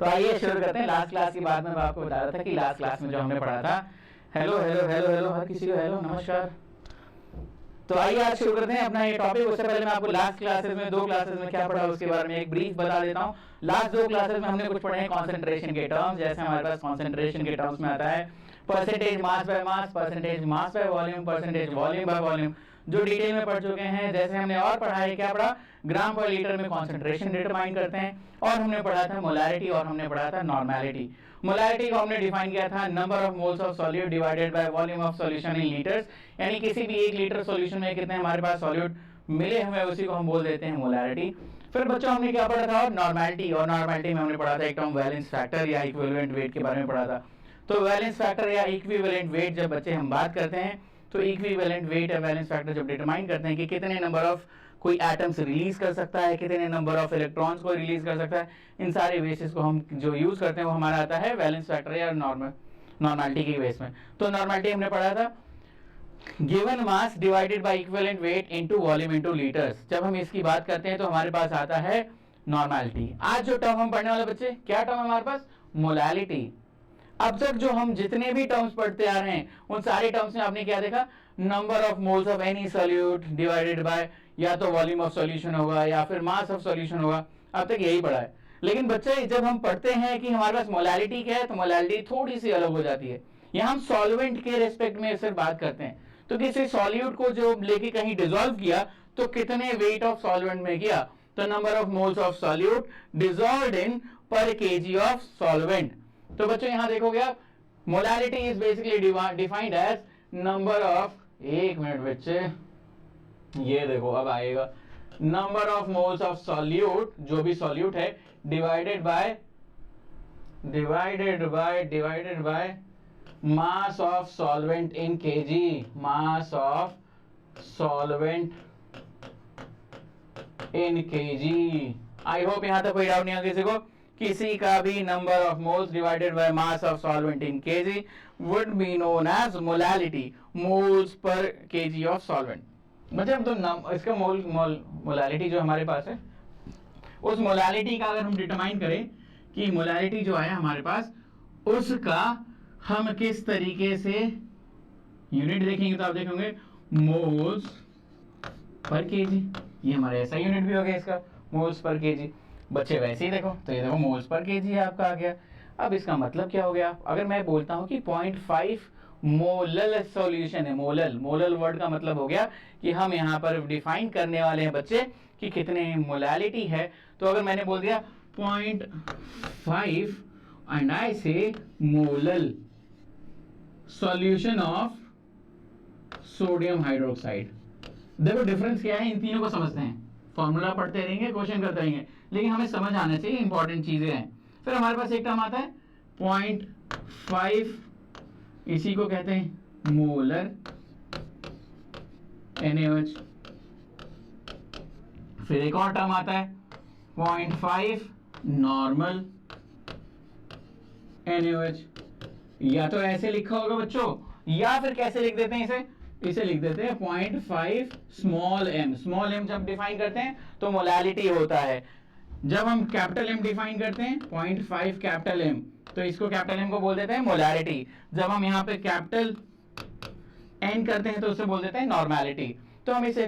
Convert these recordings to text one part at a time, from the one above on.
तो आइए शुरू करते हैं। लास्ट क्लास की बात में मैं आपको बता रहा था कि लास्ट क्लास में जो हमने पढ़ा था, हेलो हेलो हेलो हेलो, हर किसी को हेलो नमस्कार। तो आइए आज शुरू करते हैं अपना ये टॉपिक। उससे पहले मैं आपको लास्ट क्लासेस में, 2 क्लासेस में क्या पढ़ा उसके बारे में एक ब्रीफ बता देता हूँ। लास्ट 2 क्लासेस में हमने कुछ पढ़े हैं कॉन्सेंट्रेशन के टर्म्स। जैसे हमारे पास कॉन्सेंट्रेशन के टर्म्स में आता है percentage mass by mass, percentage mass by volume, percentage volume by volume, जो डिटेल में पढ़ चुके हैं। जैसे हमने और पढ़ा है, क्या पढ़ा, ग्राम पर लीटर में कॉन्सेंट्रेशन डिटरमाइन करते हैं, और हमने पढ़ा था मोलैरिटी, और हमने पढ़ा था नॉर्मेलिटी। मोलैरिटी को हमने डिफाइन किया था number of moles of solute divided by volume of solution in litres, यानी किसी भी 1 लीटर सॉल्यूशन में कितने हमारे पास सॉल्यूट मिले हमें, उसी को हम बोल देते हैं मोलैरिटी। फिर बच्चों हमने क्या पढ़ा था, नॉर्मेलिटी, और नॉर्मेलिटी में हमने पढ़ा था एक टर्म वैलेंस फैक्टर या इक्विवेलेंट वेट के बारे में पढ़ा था। तो वैलेंस फैक्टर या इक्विवेलेंट वेट जब बच्चे हम बात करते हैं, तो इक्विवेलेंट वेट या वैलेंस फैक्टर जब डिटरमाइन करते हैं कि कितने नंबर ऑफ कोई एटम्स रिलीज कर सकता है, कितने नंबर ऑफ इलेक्ट्रॉन्स को रिलीज कर सकता है, इन सारे बेसिस को हम जो यूज करते हैं वो हमारा आता है वैलेंस फैक्टर या नॉर्मेलिटी के बेस में। तो नॉर्मेलिटी हमने पढ़ा था given mass divided by equivalent weight into volume into litres. जब हम इसकी बात करते हैं तो हमारे पास आता है नॉर्मेलिटी। आज जो टर्म हम पढ़ने वाले बच्चे, क्या टर्म है हमारे पास, मोलैलिटी। अब तक जो हम जितने भी टर्म्स पढ़ते आ रहे हैं उन सारे टर्म्स में आपने क्या देखा, number of moles of any solute divided by या तो वॉल्यूम ऑफ सॉल्यूशन होगा या फिर मास ऑफ सॉल्यूशन होगा। अब तक यही पढ़ा है। लेकिन बच्चे जब हम पढ़ते हैं कि हमारे पास मोलैलिटी क्या है, तो मोलैलिटी थोड़ी सी अलग हो जाती है। यहाँ हम सॉल्वेंट के रेस्पेक्ट में सिर्फ बात करते हैं। तो किसी सॉल्यूट को जो लेके कहीं डिसॉल्व किया तो कितने वेट ऑफ सॉल्वेंट में किया, तो number of moles of solute dissolved in per KG of solvent. तो बच्चों यहां देखोगे आप, molality is basically defined as number of, एक मिनट बच्चे, ये देखो अब आएगा, number of moles of solute, जो भी सॉल्यूट है, divided by mass of solvent in KG, mass of solvent in KG. I hope यहां तक कोई डाउट नहीं है किसी को। किसी का भी number of moles divided by mass of solvent in KG would be known as molality, moles per KG of solvent. मतलब तो इसका मोलैलिटी जो हमारे पास है, उस मोलैलिटी का अगर हम डिटरमाइन करें कि मोलैलिटी जो है हमारे पास, उसका हम किस तरीके से यूनिट देखेंगे, तो आप देखेंगे मोल्स पर केजी। ये हमारा ऐसा यूनिट भी हो गया इसका, मोल्स पर केजी। बच्चे वैसे ही देखो, तो ये देखो मोल्स पर केजी आपका आ गया। अब इसका मतलब क्या हो गया, अगर मैं बोलता हूं कि 0.5 मोलल सॉल्यूशन है, मोलल वर्ड का मतलब हो गया कि हम यहां पर डिफाइन करने वाले हैं बच्चे कि कितने मोलैलिटी है। तो अगर मैंने बोल दिया 0.5 एंड आई से molal solution of sodium hydroxide, देखो डिफरेंस क्या है, इन तीनों को समझते हैं। फॉर्मूला पढ़ते रहेंगे, क्वेश्चन करते रहेंगे, लेकिन हमें समझ आना चाहिए, इंपॉर्टेंट चीजें हैं। फिर हमारे पास एक टर्म आता है 0.5, इसी को कहते हैं मोलर NaOH। फिर एक और टर्म आता है 0.5 नॉर्मल NaOH। या तो ऐसे लिखा होगा बच्चों, या फिर कैसे लिख देते हैं इसे लिख देते हैं 0.5 स्मॉल m। स्मॉल m जब डिफाइन करते हैं तो मोलैलिटी होता है। जब हम कैपिटल M डिफाइन करते हैं 0.5 कैपिटल M, तो इसको कैपिटल M को बोल देते हैं मोलैलिटी। जब हम यहाँ पे कैपिटल N करते हैं तो उसे बोल देते हैं नॉर्मेलिटी। तो हम इसे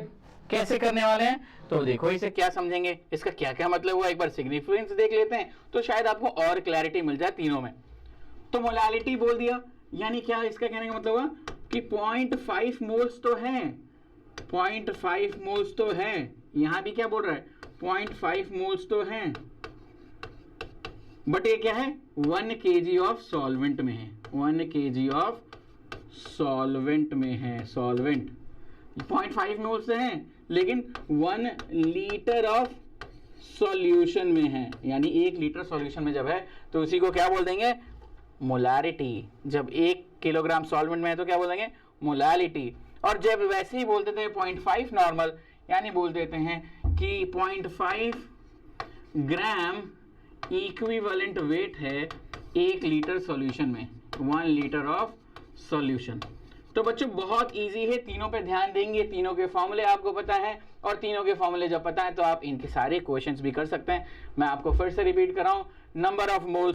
कैसे करने वाले हैं, तो देखो इसे क्या समझेंगे, इसका क्या क्या मतलब हुआ, एक बार सिग्निफिकेंस देख लेते हैं तो शायद आपको और क्लैरिटी मिल जाए तीनों में। तो मोलैलिटी बोल दिया, यानी क्या, इसका कहने का मतलब हुआ कि 0.5 मोल्स तो हैं, 0.5 मोल्स तो हैं। यहां भी क्या बोल रहा है, 0.5 मोल्स तो हैं, बट ये क्या है, 1 kg ऑफ सॉल्वेंट में है, 1 kg ऑफ सॉल्वेंट में है। सॉल्वेंट 0.5 मोल्स हैं, लेकिन 1 लीटर ऑफ सॉल्यूशन में है, यानी 1 लीटर सॉल्यूशन में जब है तो उसी को क्या बोल देंगे, मोलैरिटी। जब 1 किलोग्राम सॉल्वेंट में है तो क्या बोलेंगे, मोलैलिटी। और जब वैसे ही बोल देते हैं 0.5 नॉर्मल, यानी बोल देते हैं कि 0.5 ग्राम इक्विवेलेंट वेट है 1 लीटर सॉल्यूशन में, 1 लीटर ऑफ सॉल्यूशन। तो बच्चों बहुत इजी है, तीनों पे ध्यान देंगे, तीनों के फॉर्मूले आपको पता है, और तीनों के फॉर्मूले जब पता है तो आप इनके सारे क्वेश्चंस भी कर सकते हैं। मैं आपको फिर से रिपीट कर रहा हूं, नंबर ऑफ मोल्स